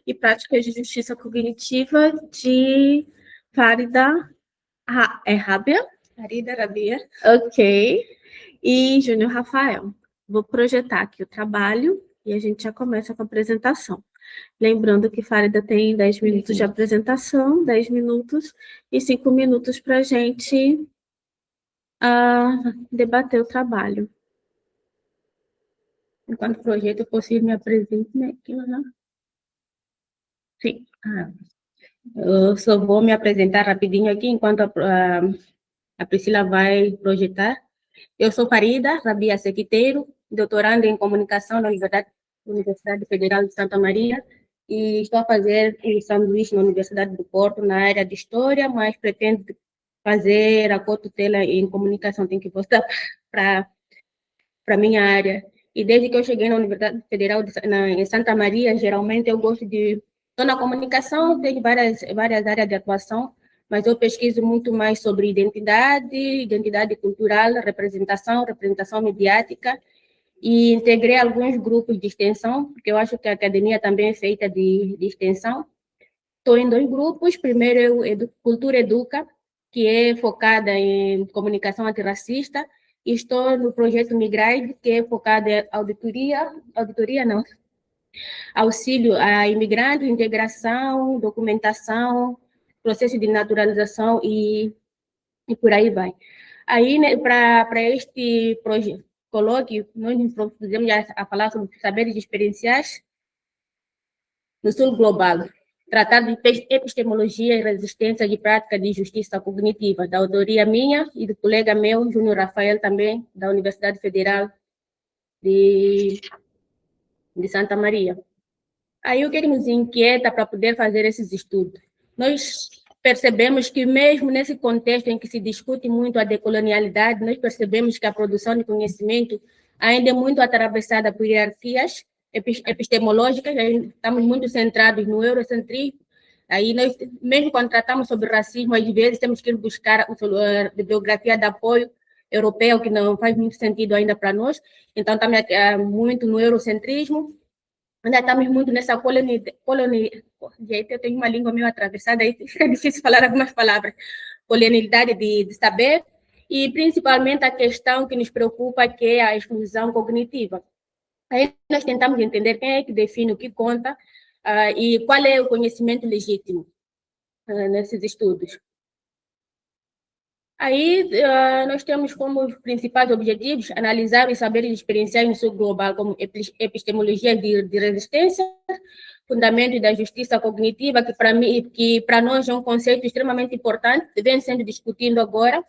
e Práticas de Justiça Cognitiva de Farida Rabia? Farida Rabia. Ok. E Júnior Rafael. Vou projetar aqui o trabalho e a gente já começa com a apresentação. Lembrando que Farida tem 10 minutos de apresentação, 10 minutos e 5 minutos para a gente debater o trabalho. Enquanto projeto possível, me apresente, né? Sim. Eu só vou me apresentar rapidinho aqui, enquanto a Priscila vai projetar. Eu sou Farida Rabia Sequiteiro, doutoranda em Comunicação na Universidade Federal de Santa Maria, e estou a fazer um sanduíche na Universidade do Porto, na área de História, mas pretendo fazer a cotutela em Comunicação, tenho que voltar para a minha área. E desde que eu cheguei na Universidade Federal em Santa Maria, geralmente eu gosto de... Estou na comunicação, tenho várias áreas de atuação, mas eu pesquiso muito mais sobre identidade cultural, representação mediática, e integrei alguns grupos de extensão, porque eu acho que a academia também é feita de extensão. Estou em 2 grupos, primeiro Cultura Educa, que é focada em comunicação antirracista, e estou no projeto Migride, que é focado em auxílio a imigrantes, integração, documentação, processo de naturalização e por aí vai. Aí, né, para este projeto, colóquio, nós nos propusemos a falar sobre saberes experienciais no sul global, tratar de epistemologia e resistência de prática de justiça cognitiva, da autoria minha e do colega meu, Júnior Rafael, também, da Universidade Federal de Santa Maria. Aí, o que nos inquieta para poder fazer esses estudos? Nós percebemos que, mesmo nesse contexto em que se discute muito a decolonialidade, nós percebemos que a produção de conhecimento ainda é muito atravessada por hierarquias epistemológicas, estamos muito centrados no eurocentrismo. Aí, nós, mesmo quando tratamos sobre racismo, às vezes temos que ir buscar a bibliografia de apoio europeu, que não faz muito sentido ainda para nós. Então, estamos muito no eurocentrismo. Ainda estamos muito nessa eu tenho uma língua meio atravessada, aí fica difícil falar algumas palavras. Colonialidade de saber, e principalmente a questão que nos preocupa, que é a exclusão cognitiva. Aí nós tentamos entender quem é que define o que conta e qual é o conhecimento legítimo nesses estudos. Aí, nós temos como principais objetivos analisar os saberes experienciais no sul global, como epistemologia de resistência, fundamento da justiça cognitiva, que para nós é um conceito extremamente importante, vem sendo discutido agora,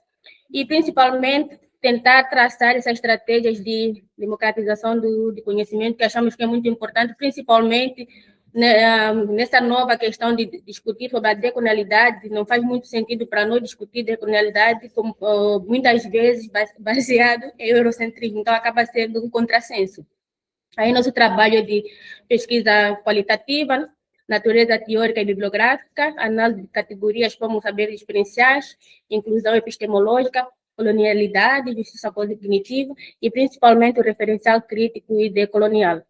e principalmente tentar traçar essas estratégias de democratização do conhecimento, que achamos que é muito importante, principalmente nessa nova questão de discutir sobre a decolonialidade. Não faz muito sentido para nós discutir decolonialidade, como, muitas vezes baseado em eurocentrismo, então acaba sendo um contrassenso. Aí nosso trabalho é de pesquisa qualitativa, natureza teórica e bibliográfica, análise de categorias como saberes experienciais, inclusão epistemológica, colonialidade, justiça cognitiva e principalmente o referencial crítico e decolonial.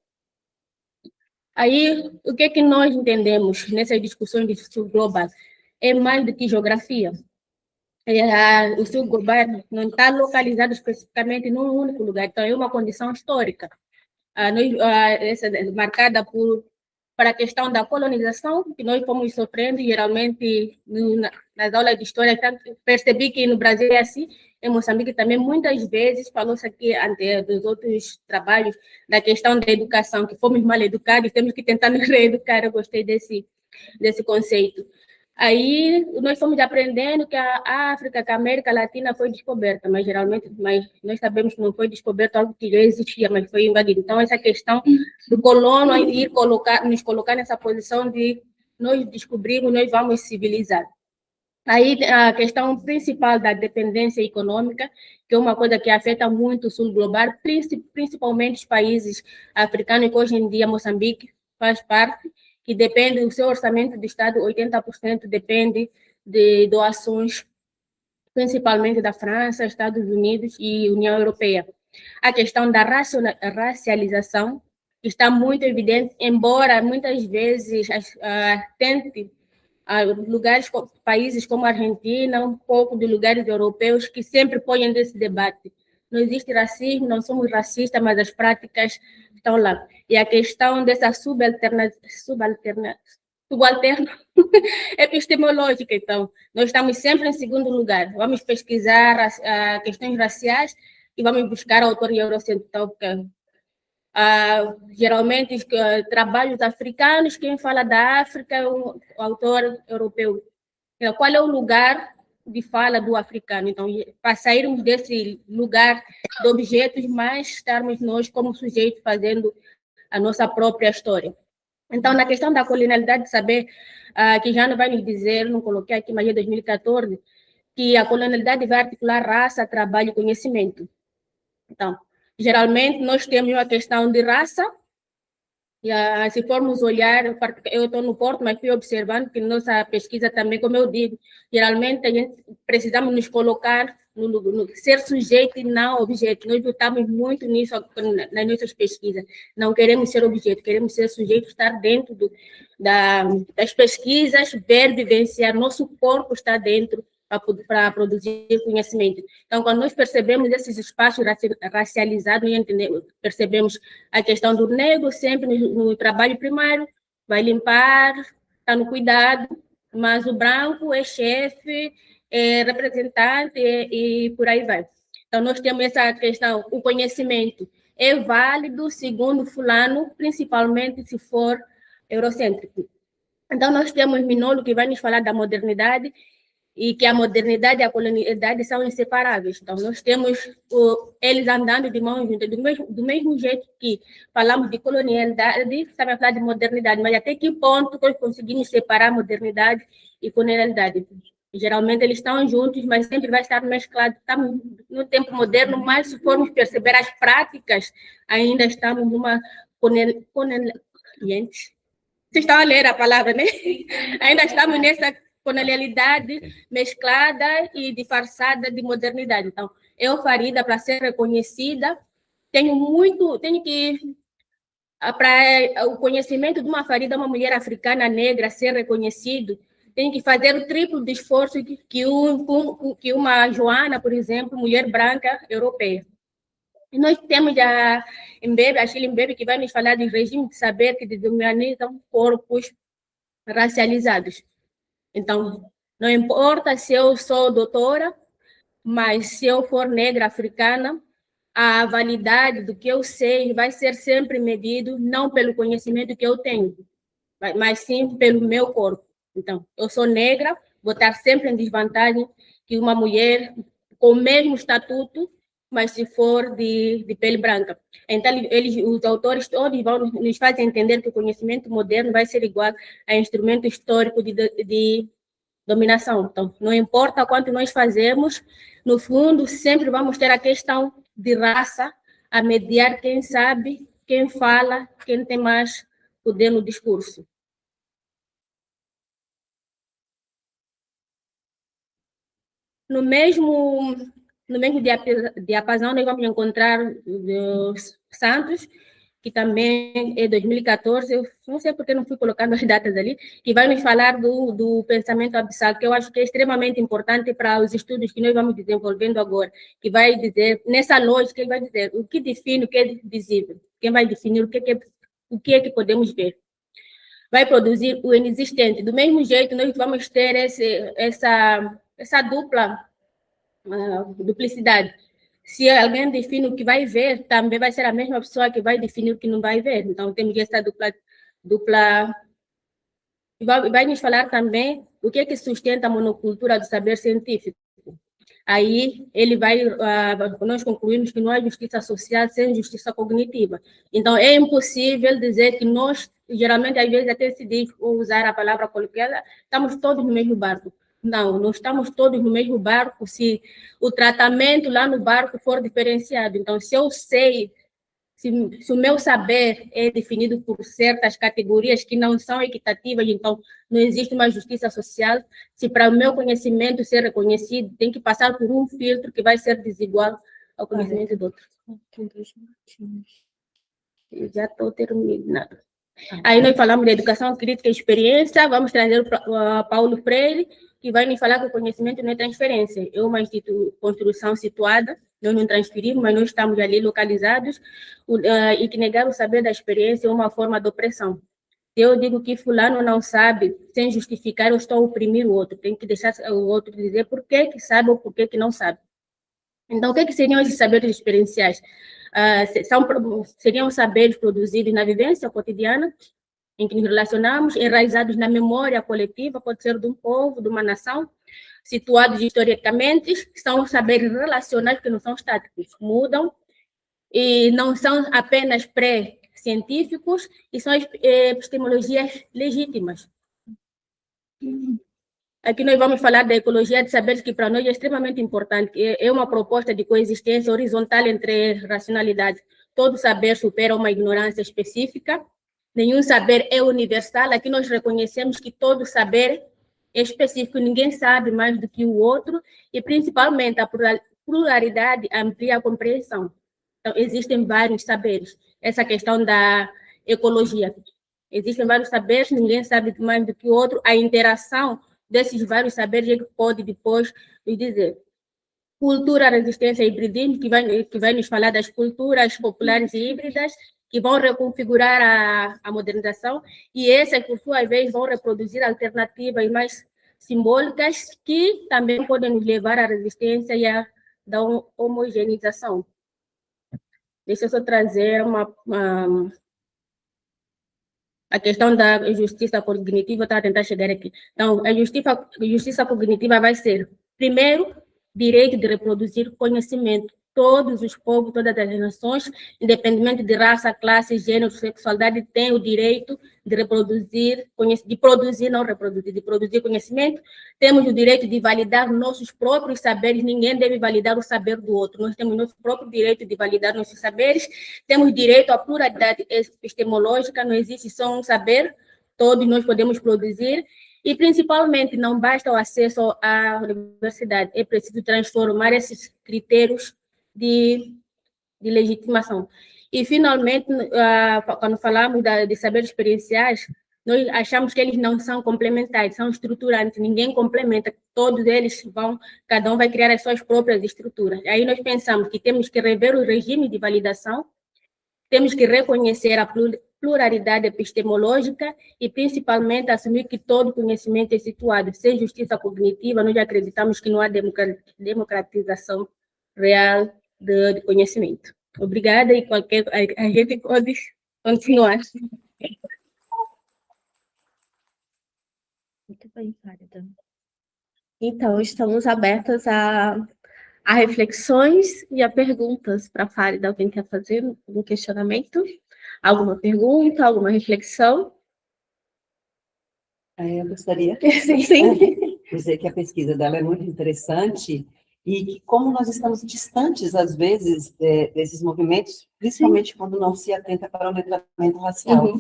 Aí, o que é que nós entendemos nessas discussões de sul global? É mais do que geografia. O sul global não está localizado especificamente num único lugar, então é uma condição histórica, marcada para a questão da colonização, que nós fomos sofrendo, geralmente nas aulas de história, percebi que no Brasil é assim, em Moçambique também, muitas vezes, falou-se aqui dos outros trabalhos, da questão da educação, que fomos mal educados, temos que tentar nos reeducar. Eu gostei desse conceito. Aí nós fomos aprendendo que a África, que a América Latina foi descoberta, mas nós sabemos que não foi descoberto algo que já existia, mas foi invadido. Então, essa questão do colono nos colocar nessa posição de nós descobrimos, nós vamos civilizar. Aí a questão principal da dependência econômica, que é uma coisa que afeta muito o sul global, principalmente os países africanos, que hoje em dia Moçambique faz parte, que depende do seu orçamento do Estado, 80% depende de doações, principalmente da França, Estados Unidos e União Europeia. A questão da racialização, está muito evidente, embora muitas vezes tente países como a Argentina, um pouco de lugares europeus que sempre põem nesse debate. Não existe racismo, não somos racistas, mas as práticas estão lá. E a questão dessa subalterna epistemológica, então, nós estamos sempre em segundo lugar. Vamos pesquisar questões raciais e vamos buscar a autoria eurocêntrica. Geralmente, trabalhos africanos, quem fala da África é o autor europeu. Então, qual é o lugar de fala do africano? Então, para sairmos desse lugar de objetos, mas estarmos nós como sujeitos fazendo a nossa própria história. Então, na questão da colonialidade, saber que já não vai nos dizer, não coloquei aqui, mas é 2014, que a colonialidade vai articular raça, trabalho e conhecimento. Então, geralmente, nós temos uma questão de raça, e se formos olhar, eu estou no Porto, mas fui observando que nossa pesquisa também, como eu digo, geralmente a gente precisamos nos colocar no ser sujeito e não objeto. Nós lutamos muito nisso nas nossas pesquisas. Não queremos ser objeto, queremos ser sujeito, estar dentro das pesquisas, ver, vivenciar. Nosso corpo está dentro para produzir conhecimento. Então, quando nós percebemos esses espaços racializados, percebemos a questão do negro sempre no trabalho primário, vai limpar, está no cuidado, mas o branco é chefe, é representante e por aí vai. Então, nós temos essa questão, o conhecimento é válido segundo fulano, principalmente se for eurocêntrico. Então, nós temos Minolo, que vai nos falar da modernidade, e que a modernidade e a colonialidade são inseparáveis. Então, nós temos eles andando de mãos juntas, do mesmo jeito que falamos de colonialidade, também falar de modernidade, mas até que ponto nós conseguimos separar modernidade e colonialidade? Geralmente eles estão juntos, mas sempre vai estar mesclado. Estamos no tempo moderno, mas se formos perceber as práticas, ainda estamos numa gente, vocês estão a ler a palavra, né? Ainda estamos nessa colonialidade mesclada e disfarçada de modernidade. Então, eu, Farida, para ser reconhecida, tenho que para o conhecimento de uma Farida, uma mulher africana negra, ser reconhecido, tem que fazer o triplo de esforço que uma Joana, por exemplo, mulher branca europeia. E nós temos a Sheila Mbebe, que vai nos falar de regime de saber que desumanizam corpos racializados. Então, não importa se eu sou doutora, mas se eu for negra africana, a validade do que eu sei vai ser sempre medido não pelo conhecimento que eu tenho, mas sim pelo meu corpo. Então, eu sou negra, vou estar sempre em desvantagem que uma mulher com o mesmo estatuto, mas se for de pele branca. Então, os autores todos nos fazem entender que o conhecimento moderno vai ser igual a instrumento histórico de dominação. Então, não importa quanto nós fazemos, no fundo, sempre vamos ter a questão de raça a mediar quem sabe, quem fala, quem tem mais poder no discurso. No mesmo diapasão, nós vamos encontrar os Santos, que também é 2014, eu não sei porque não fui colocando as datas ali, que vai nos falar do pensamento abissal, que eu acho que é extremamente importante para os estudos que nós vamos desenvolvendo agora, que vai dizer, nessa lógica, ele vai dizer o que define o que é visível, quem vai definir o que é que podemos ver. Vai produzir o inexistente. Do mesmo jeito, nós vamos ter essa dupla duplicidade. Se alguém define o que vai ver, também vai ser a mesma pessoa que vai definir o que não vai ver. Então, temos essa dupla. Vai nos falar também o que é que sustenta a monocultura do saber científico. Aí, ele nós concluímos que não há justiça social sem justiça cognitiva. Então, é impossível dizer que nós, geralmente, às vezes, até se diz, usar a palavra coloquial, estamos todos no mesmo barco. Não, não estamos todos no mesmo barco se o tratamento lá no barco for diferenciado. Então, se eu sei, se o meu saber é definido por certas categorias que não são equitativas, então não existe uma justiça social, se para o meu conhecimento ser reconhecido, tem que passar por um filtro que vai ser desigual ao conhecimento do outro. Já estou terminando. Aí nós falamos de educação crítica e experiência, vamos trazer o Paulo Freire, que vai nos falar que o conhecimento não é transferência, é uma construção situada, nós não transferimos, mas nós estamos ali localizados, e que negar o saber da experiência é uma forma de opressão. Eu digo que fulano não sabe, sem justificar, eu estou a oprimir o outro, tem que deixar o outro dizer por que sabe ou por que não sabe. Então, o que seriam esses saberes experienciais? Seriam saberes produzidos na vivência cotidiana, em que nos relacionamos, enraizados na memória coletiva, pode ser de um povo, de uma nação, situados historicamente, que são saberes relacionais que não são estáticos, mudam, e não são apenas pré-científicos, e são epistemologias legítimas. Aqui nós vamos falar da ecologia de saberes, que para nós é extremamente importante. É uma proposta de coexistência horizontal entre racionalidades. Todo saber supera uma ignorância específica, nenhum saber é universal. Aqui nós reconhecemos que todo saber é específico, ninguém sabe mais do que o outro, e principalmente a pluralidade amplia a compreensão. Então, existem vários saberes. Essa questão da ecologia. Existem vários saberes, ninguém sabe mais do que o outro. A interação desses vários saberes é que pode depois nos dizer. Cultura, resistência e hibridismo, que vai nos falar das culturas populares e híbridas, que vão reconfigurar a modernização, e essas, por sua vez, vão reproduzir alternativas mais simbólicas, que também podem nos levar à resistência e à da homogeneização. Deixa eu só trazer a questão da justiça cognitiva, está a tentar chegar aqui. Então, a justiça cognitiva vai ser, primeiro, direito de reproduzir conhecimento. Todos os povos, todas as nações, independente de raça, classe, gênero, sexualidade, têm o direito de reproduzir, de produzir, não reproduzir, de produzir conhecimento. Temos o direito de validar nossos próprios saberes, ninguém deve validar o saber do outro. Nós temos nosso próprio direito de validar nossos saberes. Temos direito à pluralidade epistemológica, não existe só um saber, todos nós podemos produzir. E, principalmente, não basta o acesso à universidade, é preciso transformar esses critérios de legitimação. E, finalmente, quando falamos de saberes experienciais, nós achamos que eles não são complementares, são estruturantes, ninguém complementa, todos eles cada um vai criar as suas próprias estruturas. Aí nós pensamos que temos que rever o regime de validação, temos que reconhecer a pluralidade epistemológica e, principalmente, assumir que todo conhecimento é situado. Sem justiça cognitiva, nós acreditamos que não há democratização real de conhecimento. Obrigada, e a gente pode continuar. Muito bem, Fárida. Então, estamos abertas a reflexões e a perguntas para a Fárida. Alguém quer fazer um questionamento? Alguma pergunta, alguma reflexão? Eu gostaria Sim. dizer que a pesquisa dela é muito interessante e que, como nós estamos distantes, às vezes, desses movimentos, principalmente quando não se atenta para o letramento racial,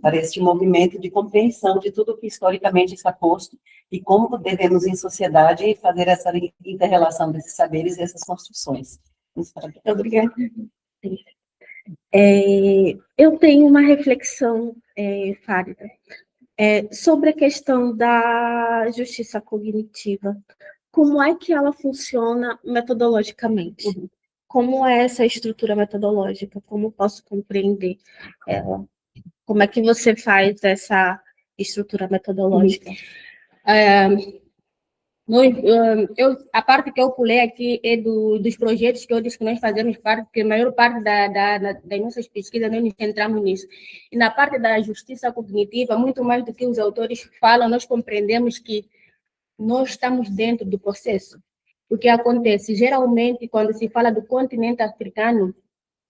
para este movimento de compreensão de tudo que historicamente está posto e como devemos, em sociedade, fazer essa inter-relação desses saberes e essas construções. Obrigada. Eu tenho uma reflexão, Fárida, sobre a questão da justiça cognitiva. Como é que ela funciona metodologicamente? Como é essa estrutura metodológica? Como posso compreender ela? Como é que você faz essa estrutura metodológica? A parte que eu pulei aqui é dos projetos que eu disse que nós fazemos parte, porque a maior parte das nossas pesquisas nós nos centramos nisso. E na parte da justiça cognitiva, muito mais do que os autores falam, nós compreendemos que nós estamos dentro do processo. O que acontece? Geralmente, quando se fala do continente africano,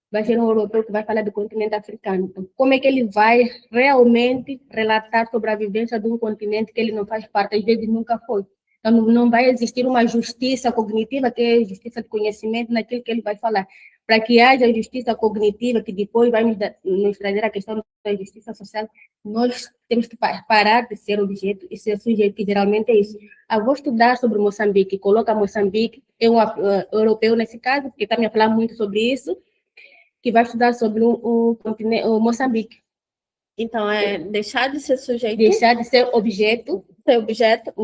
vai ser um europeu que vai falar do continente africano. Então, como é que ele vai realmente relatar sobre a vivência de um continente que ele não faz parte, às vezes nunca foi? Então, não vai existir uma justiça cognitiva, que é justiça de conhecimento, naquilo que ele vai falar. Para que haja justiça cognitiva, que depois vai nos trazer a questão da justiça social, nós temos que parar de ser objeto e ser sujeito, que geralmente é isso. Vou estudar sobre Moçambique, coloca Moçambique, é um europeu nesse caso, porque está me falando muito sobre isso, que vai estudar sobre o continente, o Moçambique. Então, é deixar de ser sujeito, deixar de ser objeto,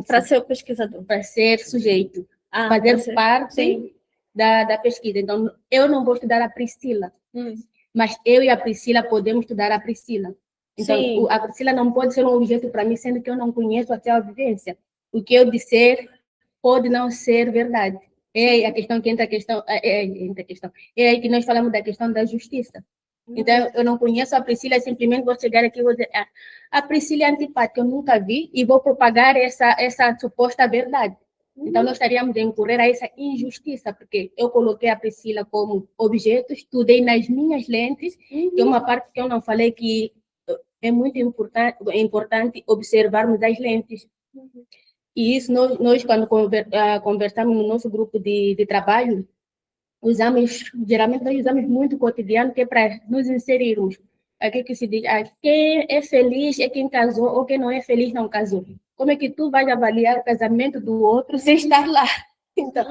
para ser o pesquisador. para ser sujeito, fazer parte da pesquisa. Então, eu não vou estudar a Priscila, mas eu e a Priscila podemos estudar a Priscila. Então, a Priscila não pode ser um objeto para mim, sendo que eu não conheço até a vivência. O que eu disser pode não ser verdade. É aí a questão que entra a questão, é aí que nós falamos da questão da justiça. Então, eu não conheço a Priscila, simplesmente vou chegar aqui e vou dizer, a Priscila é antipática, eu nunca vi, e vou propagar essa suposta verdade. Então, nós estaríamos a incorrer a essa injustiça, porque eu coloquei a Priscila como objeto, estudei nas minhas lentes, que é uma parte que eu não falei, que é muito importante observarmos as lentes. E isso, nós quando conversamos no nosso grupo de trabalho, geralmente nós usamos muito o cotidiano, que é para nos inserirmos. Aqui que se diz, quem é feliz é quem casou, ou quem não é feliz não casou. Como é que tu vais avaliar o casamento do outro sem estar lá? Então,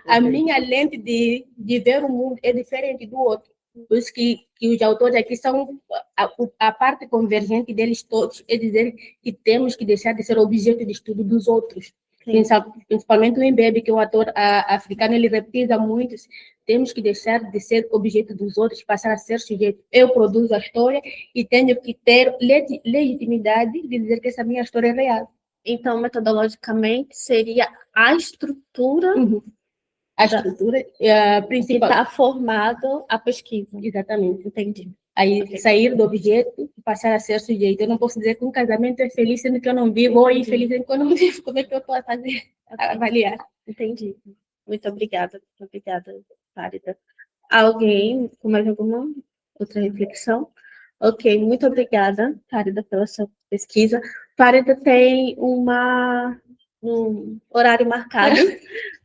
a minha lente de ver o mundo é diferente do outro. Por isso que os autores aqui são, a parte convergente deles todos, é dizer que temos que deixar de ser objeto de estudo dos outros. Principalmente o Mbembe, que é um ator africano, ele repetiza muito, temos que deixar de ser objeto dos outros, passar a ser sujeito. Eu produzo a história e tenho que ter legitimidade de dizer que essa minha história é real. Então, metodologicamente, seria a estrutura... A estrutura principal. Que está formado a pesquisa. Exatamente, entendi. Aí, sair do objeto e passar a ser sujeito. Eu não posso dizer que um casamento é feliz, sendo que eu não vivo, ou infeliz, sendo que eu não vivo. Como é que eu posso fazer, avaliar? Entendi. Muito obrigada, Fárida. Alguém com mais alguma outra reflexão? Ok, muito obrigada, Fárida, pela sua pesquisa. Fárida tem um horário marcado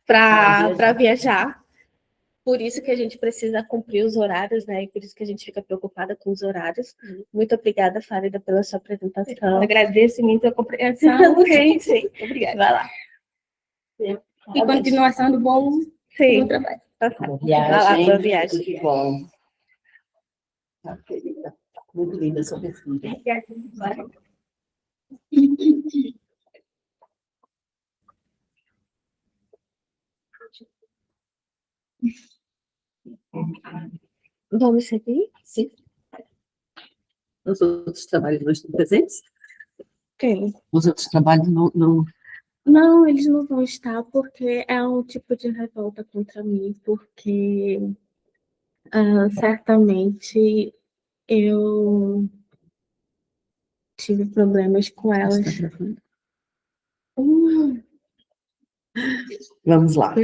para viajar. Por isso que a gente precisa cumprir os horários, né? E por isso que a gente fica preocupada com os horários. Muito obrigada, Fárida, pela sua apresentação. Agradeço muito a compreensão. Sim. Obrigada. Vai lá. E continuação do bom trabalho. Boa viagem. Boa viagem. Tudo bom. Tá, querida. Muito linda a sua pesquisa. Vamos seguir? Sim. Os outros trabalhos não estão presentes? Quem? Os outros trabalhos não... Não, eles não vão estar porque é um tipo de revolta contra mim, porque certamente eu tive problemas com elas. Vamos lá.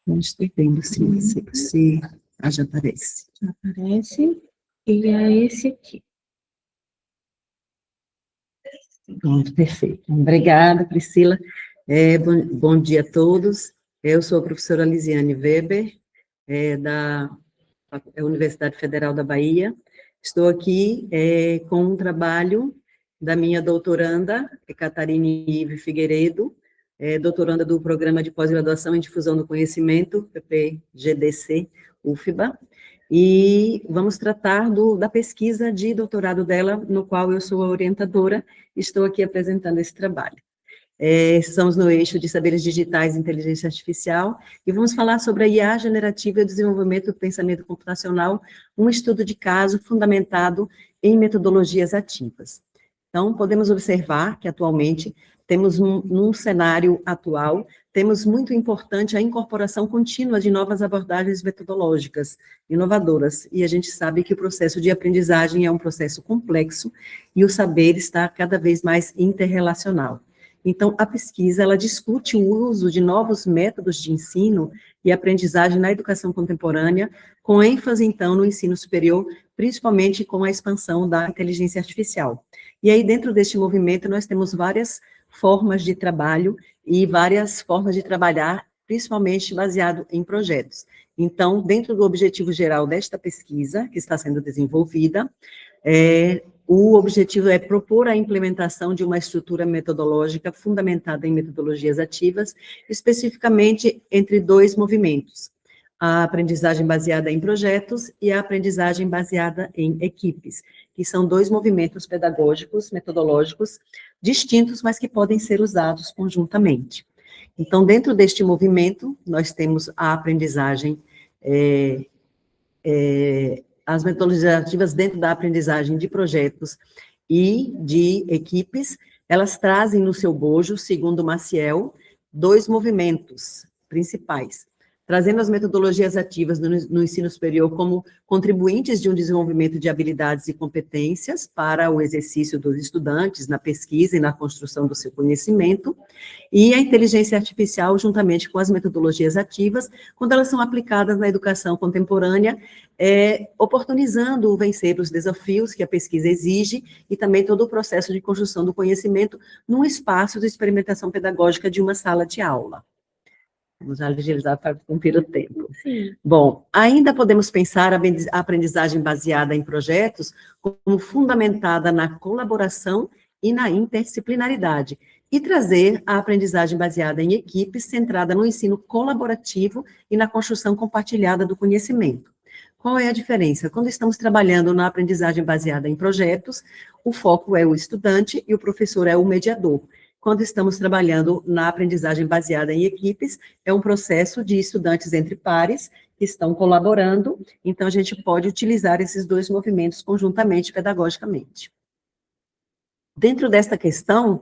Não estou vendo se já aparece. Já aparece. E é esse aqui. Pronto, perfeito. Obrigada, Priscila. Bom dia a todos. Eu sou a professora Lisiane Weber, da Universidade Federal da Bahia. Estou aqui com um trabalho da minha doutoranda, Catarine Ive Figueiredo, doutoranda do Programa de Pós-Graduação em Difusão do Conhecimento, PPGDC, UFBA, e vamos tratar da pesquisa de doutorado dela, no qual eu sou a orientadora, estou aqui apresentando esse trabalho. Estamos no eixo de saberes digitais e inteligência artificial, e vamos falar sobre a IA generativa e o desenvolvimento do pensamento computacional, um estudo de caso fundamentado em metodologias ativas. Então, podemos observar que, atualmente, temos num cenário atual, temos muito importante a incorporação contínua de novas abordagens metodológicas inovadoras, e a gente sabe que o processo de aprendizagem é um processo complexo, e o saber está cada vez mais interrelacional. Então, a pesquisa, ela discute o uso de novos métodos de ensino e aprendizagem na educação contemporânea, com ênfase, então, no ensino superior, principalmente com a expansão da inteligência artificial. E aí, dentro deste movimento, nós temos várias formas de trabalho e várias formas de trabalhar, principalmente baseado em projetos. Então, dentro do objetivo geral desta pesquisa, que está sendo desenvolvida, o objetivo é propor a implementação de uma estrutura metodológica fundamentada em metodologias ativas, especificamente entre dois movimentos, a aprendizagem baseada em projetos e a aprendizagem baseada em equipes, que são dois movimentos pedagógicos, metodológicos, distintos, mas que podem ser usados conjuntamente. Então, dentro deste movimento, nós temos a aprendizagem, as metodologias ativas dentro da aprendizagem de projetos e de equipes, elas trazem no seu bojo, segundo Maciel, dois movimentos principais, trazendo as metodologias ativas no ensino superior como contribuintes de um desenvolvimento de habilidades e competências para o exercício dos estudantes na pesquisa e na construção do seu conhecimento, e a inteligência artificial juntamente com as metodologias ativas, quando elas são aplicadas na educação contemporânea, oportunizando vencer os desafios que a pesquisa exige e também todo o processo de construção do conhecimento num espaço de experimentação pedagógica de uma sala de aula. Vamos agilizar para cumprir o tempo. Sim. Bom, ainda podemos pensar a aprendizagem baseada em projetos como fundamentada na colaboração e na interdisciplinaridade, e trazer a aprendizagem baseada em equipes centrada no ensino colaborativo e na construção compartilhada do conhecimento. Qual é a diferença? Quando estamos trabalhando na aprendizagem baseada em projetos, o foco é o estudante e o professor é o mediador. Quando estamos trabalhando na aprendizagem baseada em equipes, é um processo de estudantes entre pares que estão colaborando, então a gente pode utilizar esses dois movimentos conjuntamente, pedagogicamente. Dentro desta questão,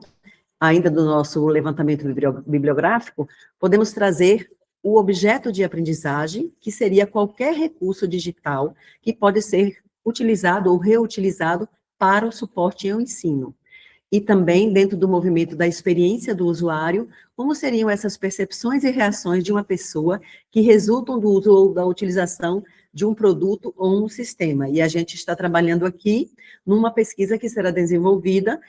ainda do nosso levantamento bibliográfico, podemos trazer o objeto de aprendizagem, que seria qualquer recurso digital que pode ser utilizado ou reutilizado para o suporte ao ensino. E também, dentro do movimento da experiência do usuário, como seriam essas percepções e reações de uma pessoa que resultam do uso ou da utilização de um produto ou um sistema. E a gente está trabalhando aqui numa pesquisa que será desenvolvida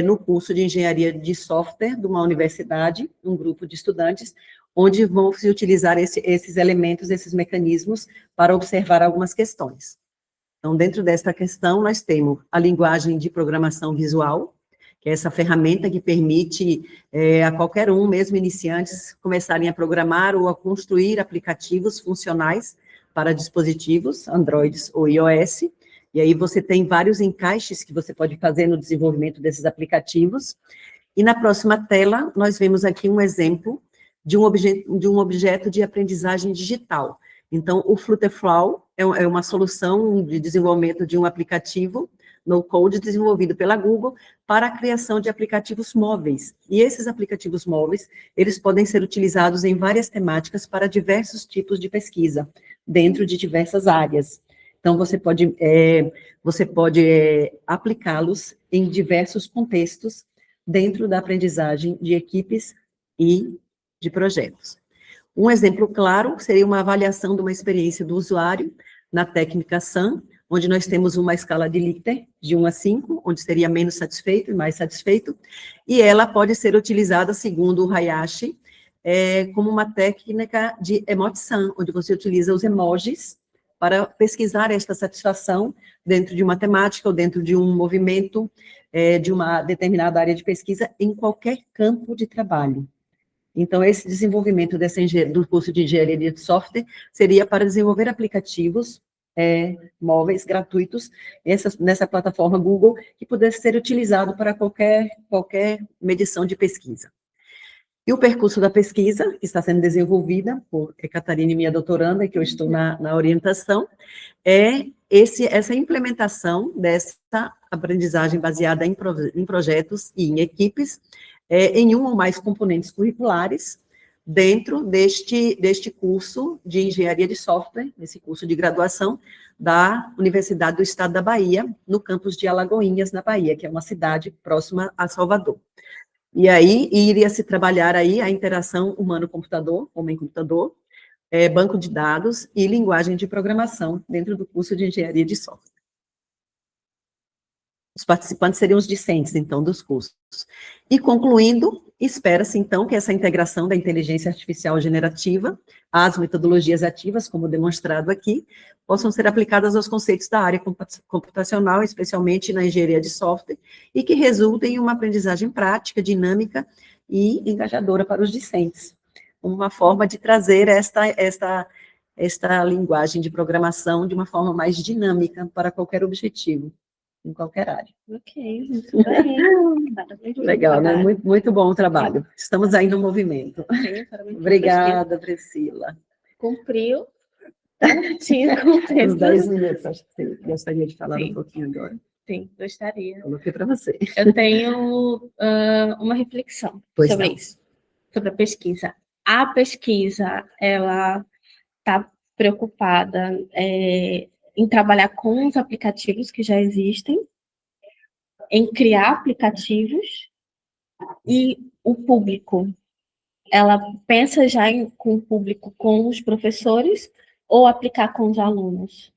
no curso de engenharia de software de uma universidade, um grupo de estudantes, onde vão se utilizar esses elementos, esses mecanismos, para observar algumas questões. Então, dentro desta questão, nós temos a linguagem de programação visual, que é essa ferramenta que permite a qualquer um, mesmo iniciantes, começarem a programar ou a construir aplicativos funcionais para dispositivos, Androids ou iOS, e aí você tem vários encaixes que você pode fazer no desenvolvimento desses aplicativos. E na próxima tela, nós vemos aqui um exemplo de um objeto de aprendizagem digital. Então, o Flutterflow é uma solução de desenvolvimento de um aplicativo no-code desenvolvido pela Google para a criação de aplicativos móveis. E esses aplicativos móveis, eles podem ser utilizados em várias temáticas para diversos tipos de pesquisa, dentro de diversas áreas. Então, você pode aplicá-los em diversos contextos dentro da aprendizagem de equipes e de projetos. Um exemplo claro seria uma avaliação de uma experiência do usuário na técnica SAM, onde nós temos uma escala de Likert, de 1 a 5, onde seria menos satisfeito e mais satisfeito, e ela pode ser utilizada, segundo o Hayashi, como uma técnica de emoji-SAM, onde você utiliza os emojis para pesquisar esta satisfação dentro de uma temática ou dentro de um movimento, de uma determinada área de pesquisa, em qualquer campo de trabalho. Então, esse desenvolvimento do curso de engenharia de software seria para desenvolver aplicativos móveis gratuitos nessa plataforma Google, que pudesse ser utilizado para qualquer medição de pesquisa. E o percurso da pesquisa, que está sendo desenvolvida por Catarina, minha doutoranda, que eu estou na orientação, essa implementação dessa aprendizagem baseada em projetos e em equipes, em um ou mais componentes curriculares, dentro deste curso de engenharia de software, nesse curso de graduação da Universidade do Estado da Bahia, no campus de Alagoinhas, na Bahia, que é uma cidade próxima a Salvador. E aí, iria se trabalhar aí a interação humano-computador, homem-computador, banco de dados e linguagem de programação dentro do curso de engenharia de software. Os participantes seriam os discentes, então, dos cursos. E, concluindo, espera-se, então, que essa integração da inteligência artificial generativa às metodologias ativas, como demonstrado aqui, possam ser aplicadas aos conceitos da área computacional, especialmente na engenharia de software, e que resultem em uma aprendizagem prática, dinâmica e engajadora para os discentes. Uma forma de trazer esta linguagem de programação de uma forma mais dinâmica para qualquer objetivo, em qualquer área. Ok, muito bem. Legal, né? Muito, muito bom o trabalho. Estamos aí no movimento. Obrigada, Priscila. Cumpriu. Tinha cumprido. Uns 10 minutos, acho que você gostaria de falar um pouquinho agora. Sim, gostaria. Coloquei para você. Eu tenho uma reflexão sobre isso, sobre a pesquisa. A pesquisa, ela está preocupada em trabalhar com os aplicativos que já existem, em criar aplicativos, e o público, ela pensa já com o público, com os professores, ou aplicar com os alunos?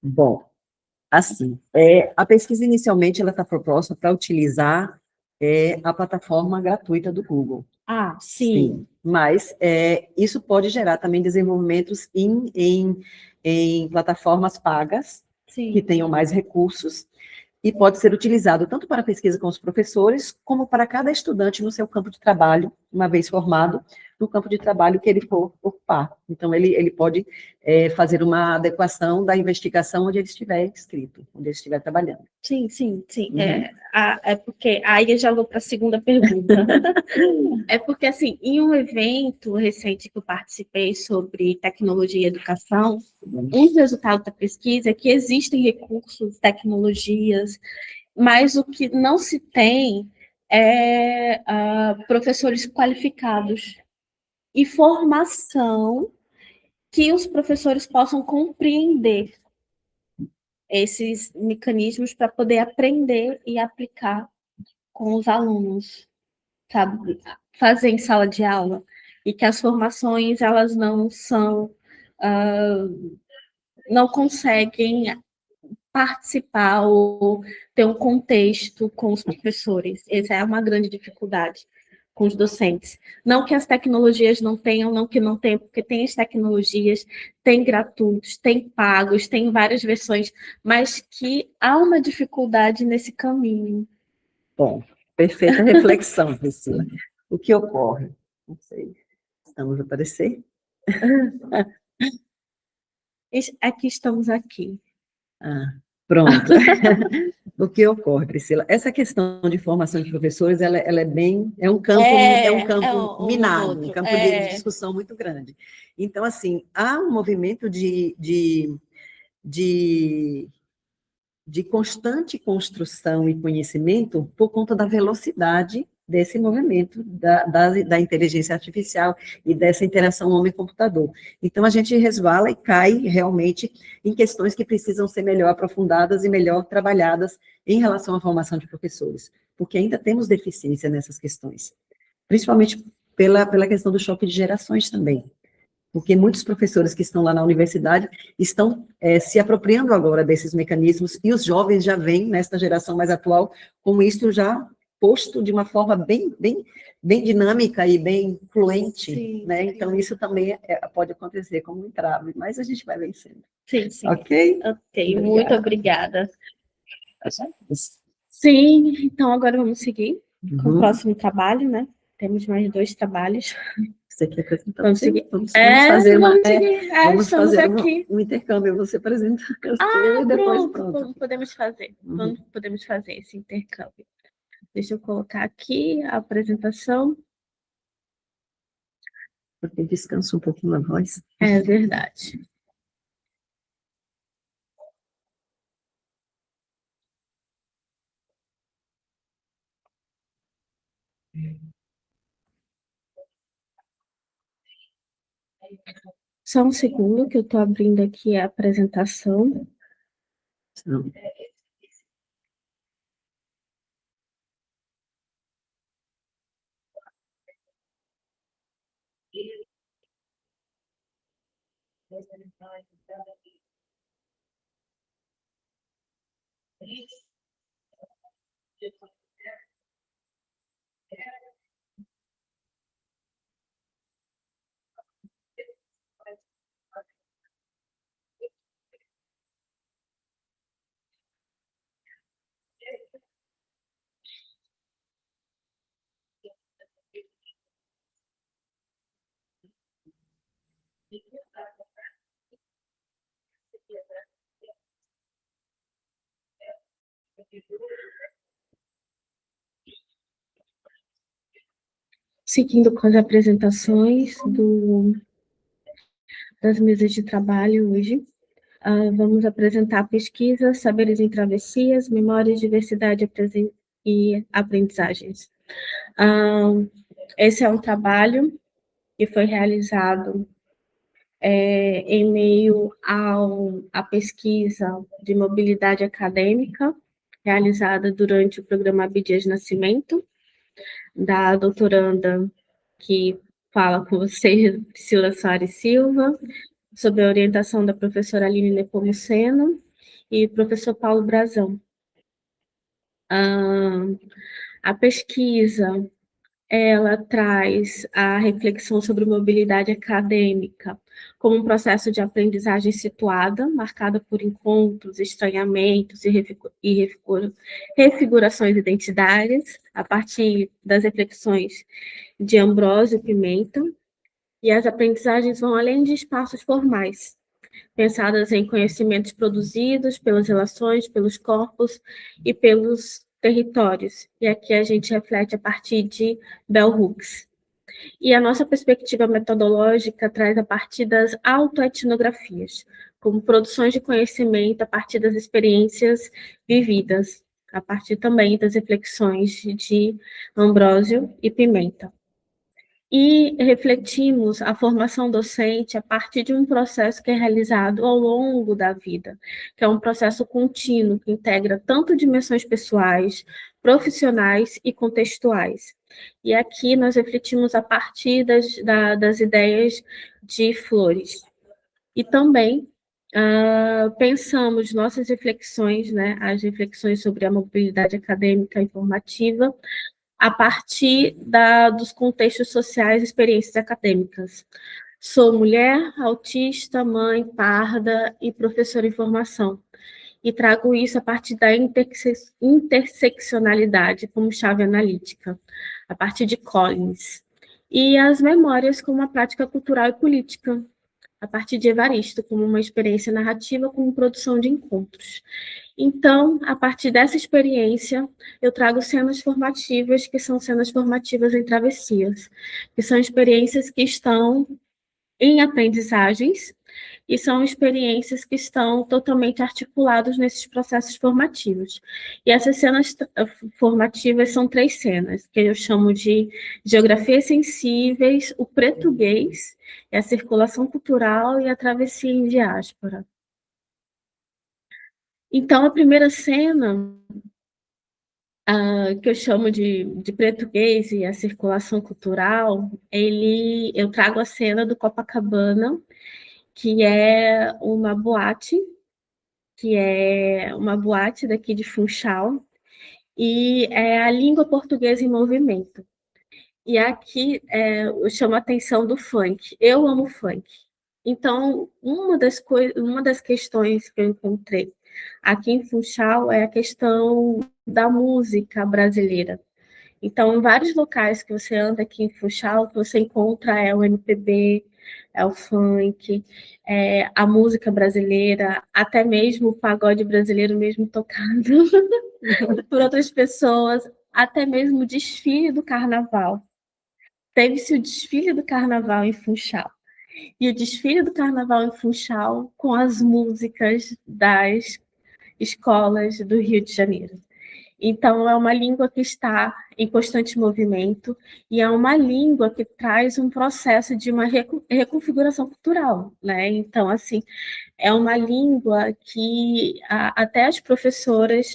Bom, assim, a pesquisa inicialmente ela está proposta para utilizar a plataforma gratuita do Google. Ah, sim. Mas isso pode gerar também desenvolvimentos em plataformas pagas, que tenham mais recursos, e pode ser utilizado tanto para pesquisa com os professores, como para cada estudante no seu campo de trabalho, uma vez formado, no campo de trabalho que ele for ocupar. Então, ele pode fazer uma adequação da investigação onde ele estiver inscrito, onde ele estiver trabalhando. Sim. Uhum. Porque aí eu já vou para a segunda pergunta. É porque, assim, em um evento recente que eu participei sobre tecnologia e educação, um dos resultados da pesquisa é que existem recursos, tecnologias, mas o que não se tem é professores qualificados e formação que os professores possam compreender esses mecanismos para poder aprender e aplicar com os alunos, sabe? Fazer em sala de aula. E que as formações, elas não são, não conseguem participar ou ter um contexto com os professores. Essa é uma grande dificuldade com os docentes. Não que as tecnologias não tenham, não que não tenham, porque tem as tecnologias, tem gratuitos, tem pagos, tem várias versões, mas que há uma dificuldade nesse caminho. Bom, perfeita reflexão, Priscila. O que ocorre? Não sei. Estamos a aparecer? Aqui estamos aqui. Pronto. O que ocorre, Priscila? Essa questão de formação de professores, ela é um campo minado, um campo de discussão muito grande. Então, assim, há um movimento de constante construção e conhecimento por conta da velocidade desse movimento da inteligência artificial e dessa interação homem-computador. Então, a gente resvala e cai realmente em questões que precisam ser melhor aprofundadas e melhor trabalhadas em relação à formação de professores, porque ainda temos deficiência nessas questões, principalmente pela questão do choque de gerações também. Porque muitos professores que estão lá na universidade estão se apropriando agora desses mecanismos, e os jovens já vêm, nesta geração mais atual, com isso já posto de uma forma bem dinâmica e bem fluente, sim, né? Então, isso também pode acontecer como um entrave, mas a gente vai vencendo. Sim, sim. Ok? Ok, muito obrigada. Sim, então agora vamos seguir com o próximo trabalho, né? Temos mais 2 trabalhos. Você quer apresentar? Vamos seguir. Vamos fazer vamos fazer aqui um intercâmbio, você apresenta e depois pronto. Podemos fazer. Podemos fazer esse intercâmbio. Deixa eu colocar aqui a apresentação. Porque descansa um pouquinho a voz. É verdade. Só um segundo que eu estou abrindo aqui a apresentação. Não. Seguindo com as apresentações das mesas de trabalho hoje, vamos apresentar a pesquisa Saberes em Travessias, Memórias, Diversidade e Aprendizagens. Esse é um trabalho que foi realizado em meio à pesquisa de mobilidade acadêmica, realizada durante o programa Abdias Nascimento, da doutoranda que fala com vocês, Priscila Soares Silva, sob a orientação da professora Aline Nepomuceno e professor Paulo Brazão. A pesquisa, ela traz a reflexão sobre mobilidade acadêmica como um processo de aprendizagem situada, marcada por encontros, estranhamentos e refigurações identitárias, a partir das reflexões de Ambrósio Pimenta, e as aprendizagens vão além de espaços formais, pensadas em conhecimentos produzidos pelas relações, pelos corpos e pelos territórios. E aqui a gente reflete a partir de Bell Hooks. E a nossa perspectiva metodológica traz a partir das autoetnografias, como produções de conhecimento a partir das experiências vividas, a partir também das reflexões de Ambrósio e Pimenta. E refletimos a formação docente a partir de um processo que é realizado ao longo da vida, que é um processo contínuo, que integra tanto dimensões pessoais, profissionais e contextuais. E aqui nós refletimos a partir das ideias de Flores. E também pensamos nossas reflexões, né, as reflexões sobre a mobilidade acadêmica e formativa, a partir dos contextos sociais e experiências acadêmicas. Sou mulher, autista, mãe, parda e professora em formação. E trago isso a partir da interseccionalidade como chave analítica, a partir de Collins. E as memórias como uma prática cultural e política, a partir de Evaristo, como uma experiência narrativa como produção de encontros. Então, a partir dessa experiência, eu trago cenas formativas, que são cenas formativas em travessias, que são experiências que estão em aprendizagens e são experiências que estão totalmente articuladas nesses processos formativos. E essas cenas formativas são 3 cenas, que eu chamo de geografias sensíveis, o português, a circulação cultural e a travessia em diáspora. Então, a primeira cena que eu chamo de português e a circulação cultural, eu trago a cena do Copacabana, que é uma boate, daqui de Funchal, e é a língua portuguesa em movimento. E aqui eu chamo a atenção do funk. Eu amo funk. Então, uma das questões que eu encontrei aqui em Funchal é a questão da música brasileira. Então, em vários locais que você anda aqui em Funchal, que você encontra o MPB, o funk, a música brasileira, até mesmo o pagode brasileiro mesmo tocado por outras pessoas, até mesmo o desfile do carnaval. Teve-se o desfile do carnaval em Funchal. E o desfile do carnaval em Funchal com as músicas das escolas do Rio de Janeiro. Então, é uma língua que está em constante movimento e é uma língua que traz um processo de uma reconfiguração cultural, né? Então, assim, é uma língua que até as professoras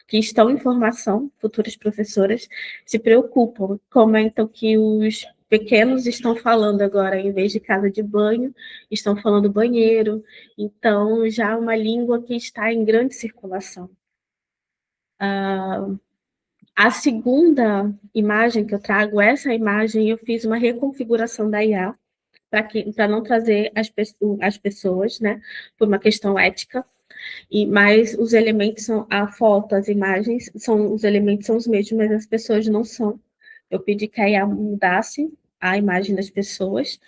que estão em formação, futuras professoras, se preocupam, comentam que os pequenos estão falando agora, em vez de casa de banho, estão falando banheiro. Então, já é uma língua que está em grande circulação. A segunda imagem que eu trago, essa imagem eu fiz uma reconfiguração da IA, para não trazer as pessoas, né, por uma questão ética, mas os elementos são a foto, as imagens, os elementos são os mesmos, mas as pessoas não são. Eu pedi que a IA mudasse a imagem das pessoas,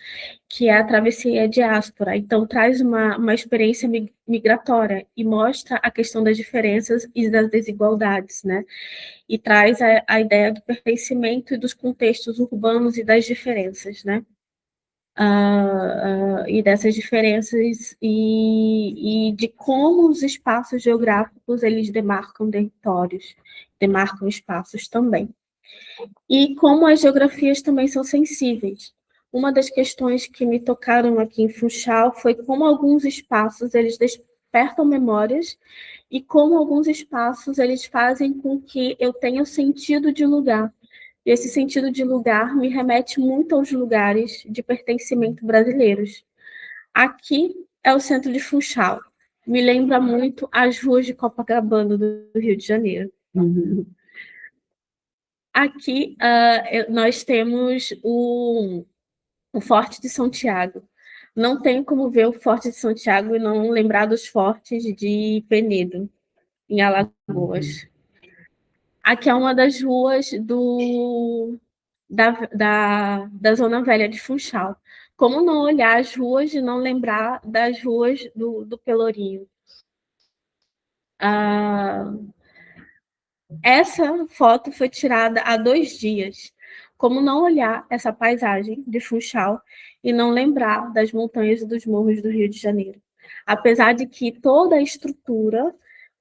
que é a travessia diáspora. Então, traz uma experiência migratória e mostra a questão das diferenças e das desigualdades, né? E traz a ideia do pertencimento e dos contextos urbanos e das diferenças, né? E dessas diferenças e de como os espaços geográficos eles demarcam territórios, demarcam espaços também. E como as geografias também são sensíveis. Uma das questões que me tocaram aqui em Funchal foi como alguns espaços eles despertam memórias e como alguns espaços eles fazem com que eu tenha o sentido de lugar. E esse sentido de lugar me remete muito aos lugares de pertencimento brasileiros. Aqui é o centro de Funchal. Me lembra muito as ruas de Copacabana do Rio de Janeiro. Uhum. Aqui nós temos o Forte de São Tiago. Não tem como ver o Forte de São Tiago e não lembrar dos fortes de Penedo, em Alagoas. Aqui é uma das ruas da Zona Velha de Funchal. Como não olhar as ruas e não lembrar das ruas do Pelourinho? Essa foto foi tirada há 2 dias. Como não olhar essa paisagem de Funchal e não lembrar das montanhas e dos morros do Rio de Janeiro? Apesar de que toda a estrutura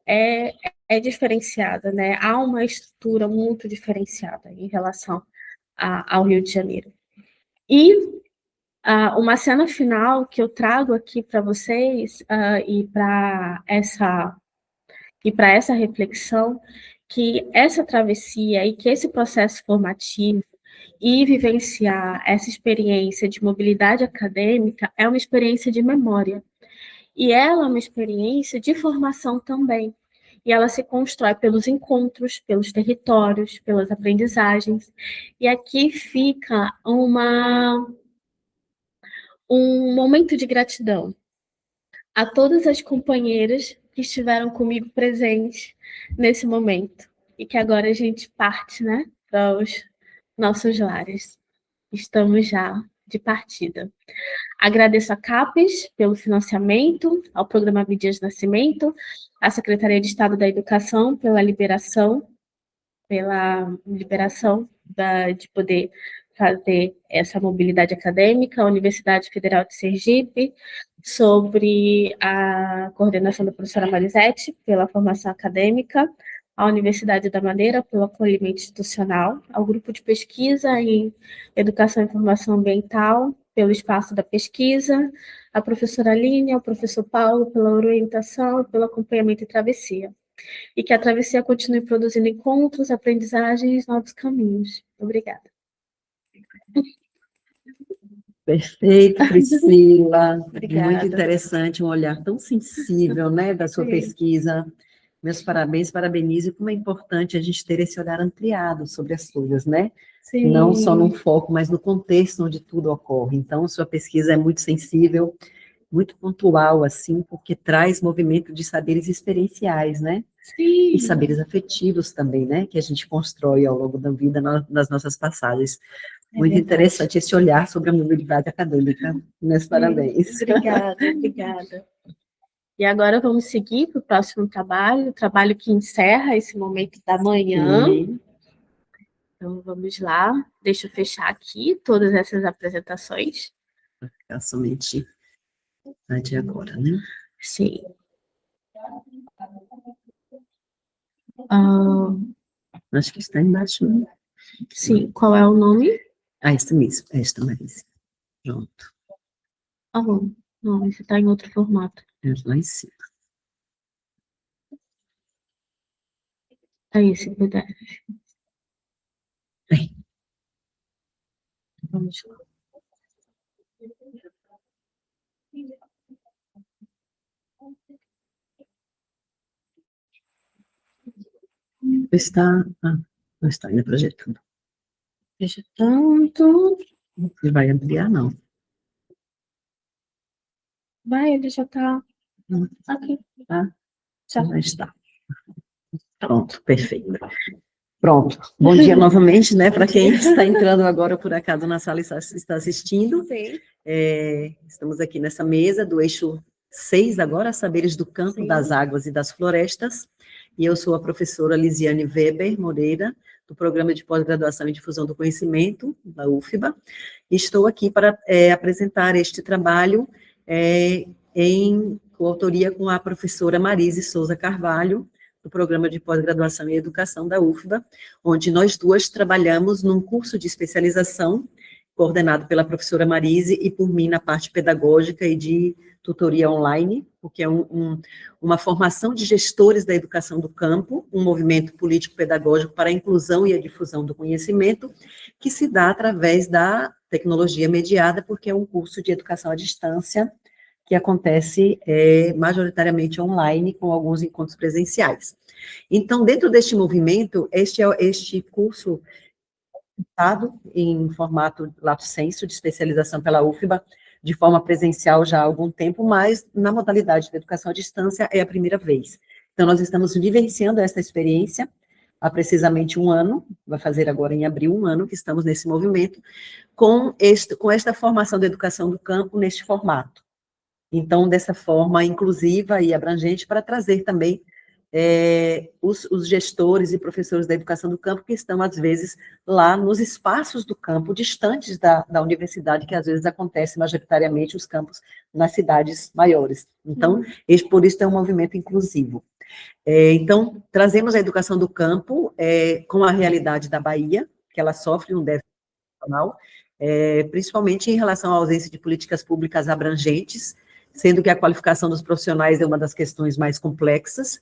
é diferenciada, né? Há uma estrutura muito diferenciada em relação ao Rio de Janeiro. E uma cena final que eu trago aqui para vocês e para essa reflexão, que essa travessia e que esse processo formativo e vivenciar essa experiência de mobilidade acadêmica é uma experiência de memória. E ela é uma experiência de formação também. E ela se constrói pelos encontros, pelos territórios, pelas aprendizagens. E aqui fica um momento de gratidão a todas as companheiras que estiveram comigo presentes nesse momento. E que agora a gente parte, né, para os nossos lares. Estamos já de partida. Agradeço a CAPES pelo financiamento, ao Programa Abdias Nascimento, à Secretaria de Estado da Educação pela liberação de poder fazer essa mobilidade acadêmica, a Universidade Federal de Sergipe, sobre a coordenação da professora Marisete, pela formação acadêmica, à Universidade da Madeira, pelo acolhimento institucional, ao Grupo de Pesquisa em Educação e Formação Ambiental, pelo espaço da pesquisa, à professora Aline, ao professor Paulo, pela orientação, pelo acompanhamento e travessia. e que a travessia continue produzindo encontros, aprendizagens, novos caminhos. Obrigada. Perfeito, Priscila. Obrigada. Muito interessante, um olhar tão sensível, né, da sua pesquisa. Meus parabéns, parabenizo, e como é importante a gente ter esse olhar ampliado sobre as coisas, né? Sim. Não só no foco, mas no contexto onde tudo ocorre. Então, sua pesquisa é muito sensível, muito pontual, assim, porque traz movimento de saberes experienciais, né? Sim. E saberes afetivos também, né? Que a gente constrói ao longo da vida, nas nossas passagens. Muito interessante esse olhar sobre a mobilidade acadêmica. Meus parabéns. Obrigada, obrigada. E agora vamos seguir para o próximo trabalho, o trabalho que encerra esse momento da manhã. Sim. Então, vamos lá. Deixa eu fechar aqui todas essas apresentações. Vai ficar somente de agora, né? Sim. Acho que está embaixo, né? Sim, qual é o nome? Isso mesmo, esta, Marisa. Pronto. Não, esse está em outro formato. Lá em cima. É esse PDF. Aí. Vamos lá. Não está ainda projetando. Projetando. Ele vai ampliar, não. Vai, ele já está aqui. Tá? Já está. Pronto, perfeito. Pronto. Bom dia novamente, né, para quem está entrando agora, por acaso, na sala e está assistindo. Sim. Estamos aqui nessa mesa do eixo 6 agora, Saberes do Campo, Sim. das Águas e das Florestas, e eu sou a professora Lisiane Weber Moreira, do Programa de Pós-Graduação em Difusão do Conhecimento, da UFBA, e estou aqui para apresentar este trabalho em coautoria com a professora Marise Souza Carvalho, do Programa de Pós-Graduação em Educação da UFBA, onde nós duas trabalhamos num curso de especialização, coordenado pela professora Marise e por mim na parte pedagógica e de tutoria online, porque é uma formação de gestores da educação do campo, um movimento político-pedagógico para a inclusão e a difusão do conhecimento, que se dá através da tecnologia mediada, porque é um curso de educação à distância, que acontece majoritariamente online, com alguns encontros presenciais. Então, dentro deste movimento, este curso dado em formato lato sensu, de especialização pela UFBA, de forma presencial já há algum tempo, mas na modalidade de educação à distância é a primeira vez. Então, nós estamos vivenciando essa experiência há precisamente um ano, vai fazer agora em abril um ano que estamos nesse movimento, com esta formação da educação do campo neste formato. Então, dessa forma inclusiva e abrangente, para trazer também os gestores e professores da educação do campo, que estão, às vezes, lá nos espaços do campo, distantes da universidade, que às vezes acontece majoritariamente os campos nas cidades maiores. Então, por isso é um movimento inclusivo. Então, trazemos a educação do campo com a realidade da Bahia, que ela sofre um déficit nacional, principalmente em relação à ausência de políticas públicas abrangentes, sendo que a qualificação dos profissionais é uma das questões mais complexas,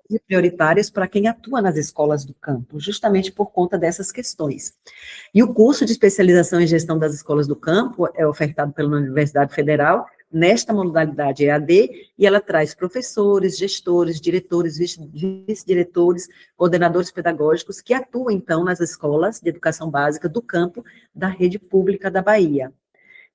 e prioritárias para quem atua nas escolas do campo, justamente por conta dessas questões. E o curso de especialização em gestão das escolas do campo é ofertado pela Universidade Federal, nesta modalidade EAD, e ela traz professores, gestores, diretores, vice-diretores, coordenadores pedagógicos que atuam, então, nas escolas de educação básica do campo da rede pública da Bahia.